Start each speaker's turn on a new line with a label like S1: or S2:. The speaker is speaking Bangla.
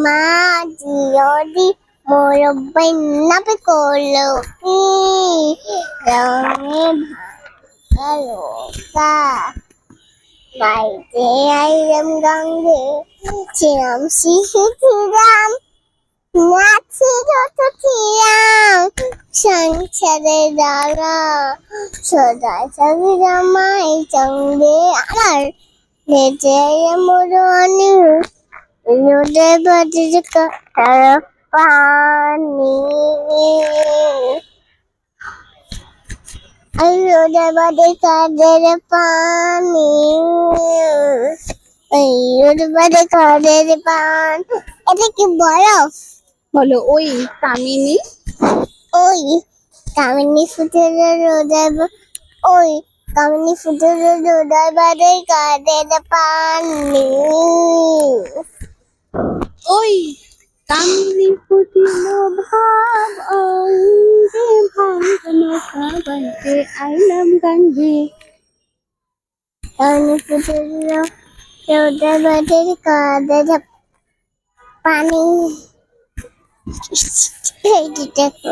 S1: মাঝিয়রি মোর বন্যাপে করলো কি রঙে ভালোকা বাইতে আইলাম গঙ্গে ছিলাম শিশুছিলাম নাচি যত ছিলাম সংসারে দাঁড়া সদা সবি জামাই সঙ্গে আমার বেঁচে মরণি রোদে বাজে কাটার পানি রোদে বাজে কাদের পানি রোদে বাজে কাদের পান এটা কি বরফ
S2: বলো ওই কামিনী
S1: ওই কামিনী ফুটের রোদে ওই কামিনী ফুটের রোদে বাজে কাদের পানি
S2: ওই কামিনী ফুটিল ভাব অঙ্গে ভাঙানো কাবাইতে আইলাম গঙ্গে
S1: কামিনী ফুটের রোদে বাজে কাদের পানি এই দেখো